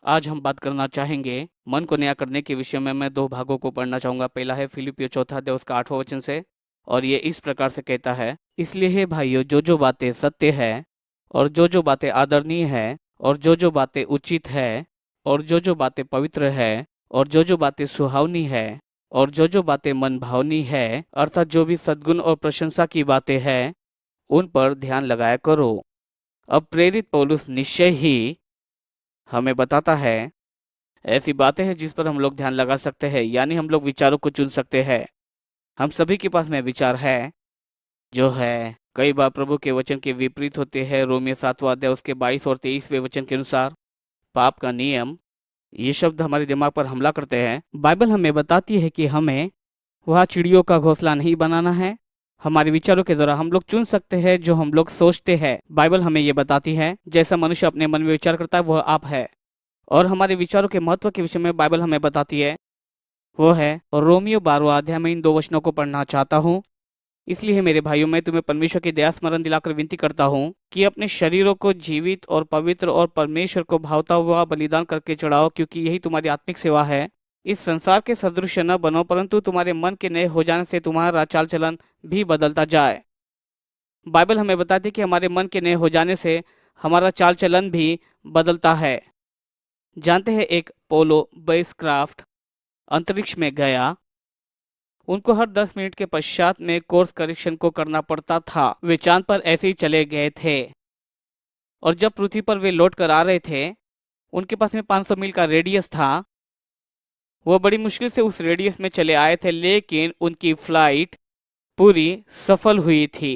आज हम बात करना चाहेंगे मन को नया करने के विषय में। मैं दो भागों को पढ़ना चाहूंगा। पहला है फिलिपियो चौथा अध्याय उसका 8वां वचन से, और ये इस प्रकार से कहता है, इसलिए हे भाइयों, जो बातें सत्य है और जो बातें आदरणीय है और जो बातें उचित है और जो बातें पवित्र है और जो बातें सुहावनी है और जो बातें मन भावनी है, अर्थात जो भी सद्गुण और प्रशंसा की बातें हैं, उन पर ध्यान लगाया करो। अब प्रेरित पौलुस निश्चय ही हमें बताता है ऐसी बातें हैं जिस पर हम लोग ध्यान लगा सकते हैं, यानी हम लोग विचारों को चुन सकते हैं। हम सभी के पास में विचार है जो है कई बार प्रभु के वचन के विपरीत होते हैं। रोमियो 7वां अध्याय उसके 22 और 23वें वचन के अनुसार पाप का नियम, ये शब्द हमारे दिमाग पर हमला करते हैं। बाइबल हमें बताती है कि हमें वह चिड़ियों का घोंसला नहीं बनाना है। हमारे विचारों के द्वारा हम लोग चुन सकते हैं जो हम लोग सोचते हैं। बाइबल हमें ये बताती है जैसा मनुष्य अपने मन में विचार करता है वह आप है, और हमारे विचारों के महत्व के विषय में बाइबल हमें बताती है वो है रोमियो 12वां अध्याय में इन दो वचनों को पढ़ना चाहता हूँ। इसलिए मेरे भाइयों, मैं तुम्हें परमेश्वर की दया स्मरण दिलाकर विनती करता हूँ कि अपने शरीरों को जीवित और पवित्र और परमेश्वर को भावता हुआ बलिदान करके चढ़ाओ, क्योंकि यही तुम्हारी आत्मिक सेवा है। इस संसार के सदृश न बनो, परंतु तुम्हारे मन के नए हो जाने से तुम्हारा चाल चलन भी बदलता जाए। बाइबल हमें बताती है कि हमारे मन के नए हो जाने से हमारा चाल चलन भी बदलता है। जानते हैं, एक पोलो बेसक्राफ्ट अंतरिक्ष में गया, उनको हर 10 मिनट के पश्चात में कोर्स करेक्शन को करना पड़ता था। वे चांद पर ऐसे ही चले गए थे, और जब पृथ्वी पर वे लौट कर आ रहे थे, उनके पास में 500 मील का रेडियस था। वो बड़ी मुश्किल से उस रेडियस में चले आए थे, लेकिन उनकी फ्लाइट पूरी सफल हुई थी।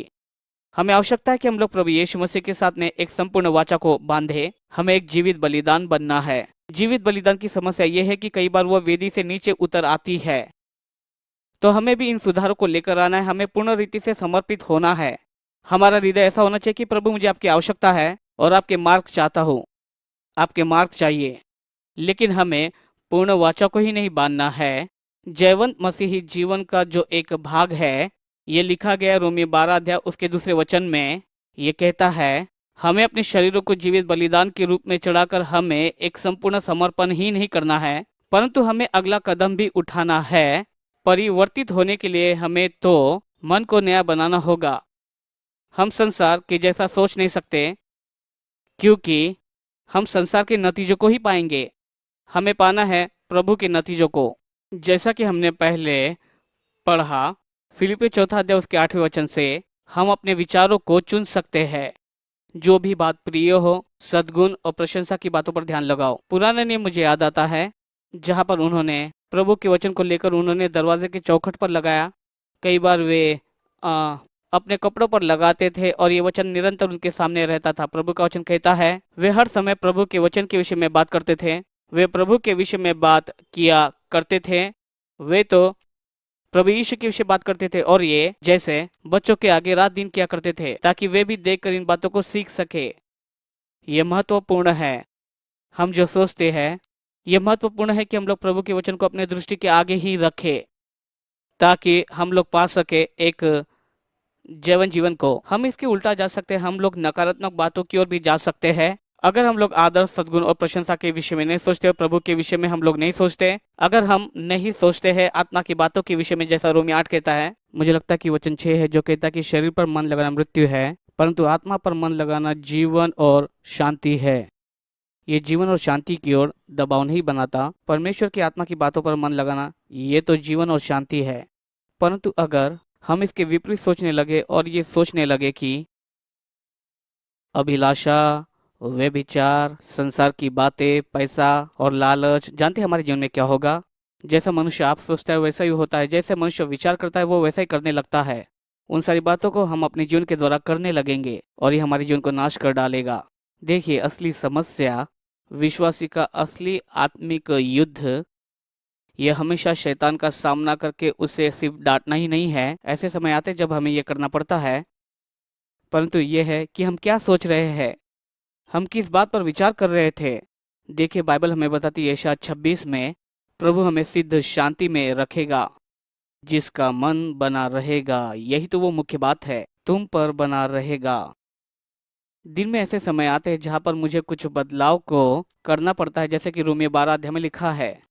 हमें आवश्यकता है कि हम लोग प्रभु यीशु मसीह के साथ में एक संपूर्ण वाचा को बांधे। हमें एक जीवित बलिदान बनना है। जीवित बलिदान की समस्या यह है कि कई बार वह वेदी से नीचे उतर आती है, तो हमें भी इन सुधारों को लेकर आना है। हमें पूर्ण रीति से समर्पित होना है। हमारा हृदय ऐसा होना चाहिए कि प्रभु, मुझे आपकी आवश्यकता है और आपके मार्ग चाहता हूँ, आपके मार्ग चाहिए। लेकिन हमें पूर्ण वाचा को ही नहीं बांधना है। जयवंत मसीही जीवन का जो एक भाग है, ये लिखा गया रोमी 12 अध्याय उसके दूसरे वचन में। ये कहता है, हमें अपने शरीरों को जीवित बलिदान के रूप में चढ़ाकर हमें एक संपूर्ण समर्पण ही नहीं करना है, परंतु हमें अगला कदम भी उठाना है। परिवर्तित होने के लिए हमें तो मन को नया बनाना होगा। हम संसार के जैसा सोच नहीं सकते, क्योंकि हम संसार के नतीजों को ही पाएंगे। हमें पाना है प्रभु के नतीजों को। जैसा कि हमने पहले पढ़ा फिलिपियो चौथा अध्याय उसके 8वें वचन से, हम अपने विचारों को चुन सकते हैं। जो भी बात प्रिय हो, सद्गुण और प्रशंसा की बातों पर ध्यान लगाओ। पुराना नियम मुझे याद आता है, जहाँ पर उन्होंने प्रभु के वचन को लेकर उन्होंने दरवाजे के चौखट पर लगाया। कई बार वे अपने कपड़ों पर लगाते थे, और ये वचन निरंतर उनके सामने रहता था। प्रभु का वचन कहता है, वे हर समय प्रभु के वचन के विषय में बात करते थे। वे प्रभु के विषय में बात किया करते थे। वे तो प्रभु यीशु के विषय बात करते थे, और ये जैसे बच्चों के आगे रात दिन किया करते थे, ताकि वे भी देखकर इन बातों को सीख सके। ये महत्वपूर्ण है। हम जो सोचते हैं, ये महत्वपूर्ण है कि हम लोग प्रभु के वचन को अपने दृष्टि के आगे ही रखें, ताकि हम लोग पा सके एक जीवन को। हम इसके उल्टा जा सकते हैं, हम लोग नकारात्मक बातों की ओर भी जा सकते हैं। अगर हम लोग आदर, सद्गुण और प्रशंसा के विषय में नहीं सोचते और प्रभु के विषय में हम लोग नहीं सोचते, अगर हम नहीं सोचते हैं आत्मा की बातों के विषय में, जैसा रोमी 8 कहता है, मुझे लगता है कि वचन 6 है जो कहता है कि शरीर पर मन लगाना मृत्यु है, परंतु आत्मा पर मन लगाना जीवन और शांति है। ये जीवन और शांति की ओर दबाव नहीं बनाता। परमेश्वर की आत्मा की बातों पर मन लगाना, ये तो जीवन और शांति है। परंतु अगर हम इसके विपरीत सोचने लगे और ये सोचने लगे कि अभिलाषा, व्यभिचार, संसार की बातें, पैसा और लालच, जानते हैं हमारे जीवन में क्या होगा? जैसा मनुष्य आप सोचता है वैसा ही होता है। जैसे मनुष्य विचार करता है वो वैसा ही करने लगता है। उन सारी बातों को हम अपने जीवन के द्वारा करने लगेंगे, और ये हमारे जीवन को नाश कर डालेगा। देखिए, असली समस्या, विश्वासी का असली आत्मिक युद्ध, ये हमेशा शैतान का सामना करके उसे सिर्फ डांटना ही नहीं है। ऐसे समय आते जब हमें ये करना पड़ता है, परंतु ये है कि हम क्या सोच रहे हैं, हम किस बात पर विचार कर रहे थे। देखिए, बाइबल हमें बताती है यशायाह 26 में, प्रभु हमें सिद्ध शांति में रखेगा, जिसका मन बना रहेगा। यही तो वो मुख्य बात है, तुम पर बना रहेगा। दिन में ऐसे समय आते हैं जहाँ पर मुझे कुछ बदलाव को करना पड़ता है, जैसे कि रोमियो 12 अध्याय में लिखा है।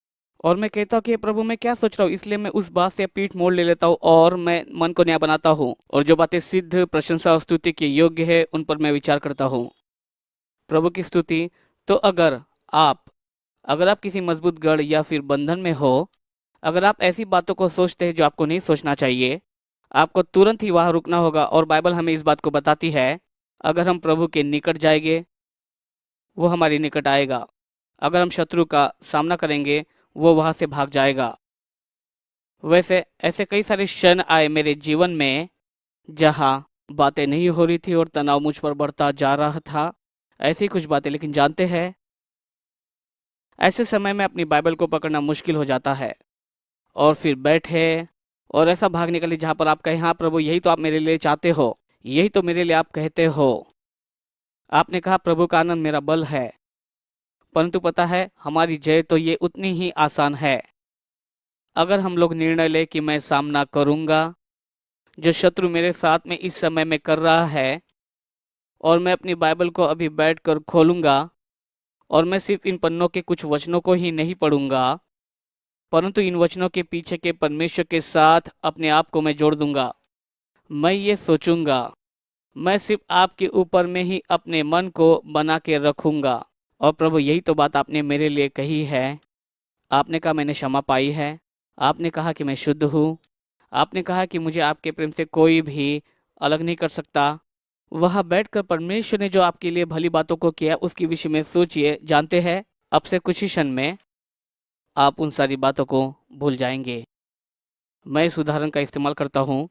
और मैं कहता हूँ कि प्रभु मैं क्या सोच रहा हूँ, इसलिए मैं उस बात से पीठ मोड़ ले लेता हूँ और मैं मन को नया बनाता हूँ, और जो बातें सिद्ध, प्रशंसा और स्तुति के योग्य है उन पर मैं विचार करता हूँ। प्रभु की स्तुति। तो आप अगर आप किसी मजबूत गढ़ या फिर बंधन में हो, अगर आप ऐसी बातों को सोचते हैं जो आपको नहीं सोचना चाहिए, आपको तुरंत ही वहां रुकना होगा। और बाइबल हमें इस बात को बताती है, अगर हम प्रभु के निकट जाएंगे वो हमारे निकट आएगा। अगर हम शत्रु का सामना करेंगे वो वहां से भाग जाएगा। वैसे ऐसे कई सारे क्षण आए मेरे जीवन में जहां बातें नहीं हो रही थी और तनाव मुझ पर बढ़ता जा रहा था, ऐसी कुछ बातें। लेकिन जानते हैं, ऐसे समय में अपनी बाइबल को पकड़ना मुश्किल हो जाता है और फिर बैठे और ऐसा भाग निकले जहां पर आप कहें, हाँ प्रभु यही तो आप मेरे लिए चाहते हो, यही तो मेरे लिए आप कहते हो। आपने कहा प्रभु का आनंद मेरा बल है। परंतु पता है, हमारी जय तो ये उतनी ही आसान है अगर हम लोग निर्णय ले कि मैं सामना करूंगा जो शत्रु मेरे साथ में इस समय में कर रहा है, और मैं अपनी बाइबल को अभी बैठकर खोलूंगा और मैं सिर्फ इन पन्नों के कुछ वचनों को ही नहीं पढ़ूंगा, परंतु इन वचनों के पीछे के परमेश्वर के साथ अपने आप को मैं जोड़ दूंगा। मैं ये सोचूंगा, मैं सिर्फ आपके ऊपर में ही अपने मन को बना के रखूंगा। और प्रभु यही तो बात आपने मेरे लिए कही है। आपने कहा मैंने क्षमा पाई है, आपने कहा कि मैं शुद्ध हूँ, आपने कहा कि मुझे आपके प्रेम से कोई भी अलग नहीं कर सकता। वहाँ बैठकर परमेश्वर ने जो आपके लिए भली बातों को किया उसके विषय में सोचिए। जानते हैं, अब से कुछ ही क्षण में आप उन सारी बातों को भूल जाएंगे। मैं इस उदाहरण का इस्तेमाल करता हूँ।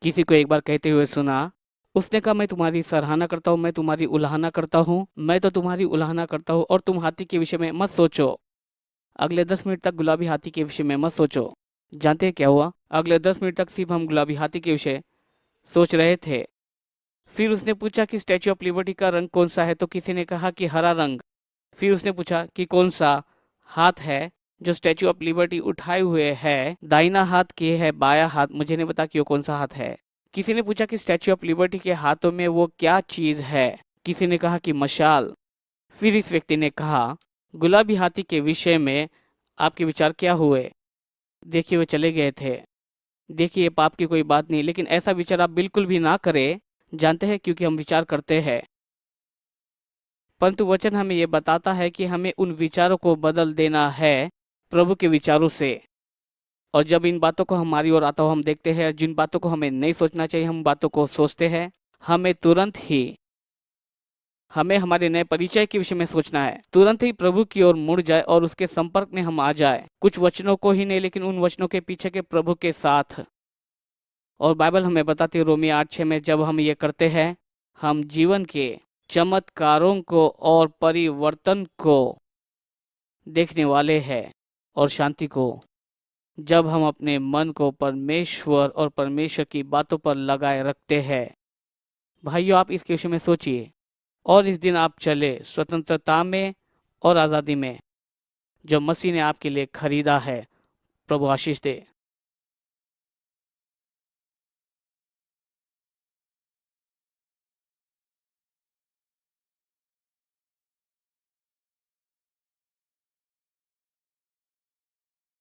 किसी को एक बार कहते हुए सुना, उसने कहा मैं तुम्हारी सराहना करता हूँ, मैं तुम्हारी उलाहना करता हूँ, मैं तो तुम्हारी उलाहना करता हूँ, और तुम हाथी के विषय में मत सोचो। अगले 10 मिनट तक गुलाबी हाथी के विषय में मत सोचो। जानते हैं क्या हुआ? अगले 10 मिनट तक सिर्फ हम गुलाबी हाथी के विषय सोच रहे थे। फिर उसने पूछा कि स्टैच्यू ऑफ लिबर्टी का रंग कौन सा है, तो किसी ने कहा कि हरा रंग। फिर उसने पूछा कि कौन सा हाथ है जो स्टैच्यू ऑफ लिबर्टी उठाए हुए है, दाहिना हाथ के है बाया हाथ, मुझे नहीं पता कि वो कौन सा हाथ है। किसी ने पूछा कि स्टैच्यू ऑफ लिबर्टी के हाथों में वो क्या चीज है, किसी ने कहा कि मशाल। फिर इस व्यक्ति ने कहा गुलाबी हाथी के विषय में आपके विचार क्या हुए? देखिए वे चले गए थे। देखिए पाप की कोई बात नहीं, लेकिन ऐसा विचार आप बिल्कुल भी ना करें। जानते हैं, क्योंकि हम विचार करते हैं, परंतु वचन हमें ये बताता है कि हमें उन विचारों को बदल देना है प्रभु के विचारों से। और जब इन बातों को हमारी ओर आता हो, हम देखते हैं जिन बातों को हमें नहीं सोचना चाहिए हम बातों को सोचते हैं। हमें तुरंत ही हमें हमारे नए परिचय के विषय में सोचना है, तुरंत ही प्रभु की ओर मुड़ जाए और उसके संपर्क में हम आ जाए। कुछ वचनों को ही नहीं, लेकिन उन वचनों के पीछे के प्रभु के साथ। और बाइबल हमें बताती है रोमियो 8:6 में, जब हम ये करते हैं हम जीवन के चमत्कारों को और परिवर्तन को देखने वाले हैं, और शांति को। जब हम अपने मन को परमेश्वर और परमेश्वर की बातों पर लगाए रखते हैं। भाइयों, आप इसके विषय में सोचिए, और इस दिन आप चले स्वतंत्रता में और आज़ादी में जो मसीह ने आपके लिए खरीदा है। प्रभु आशीष दे।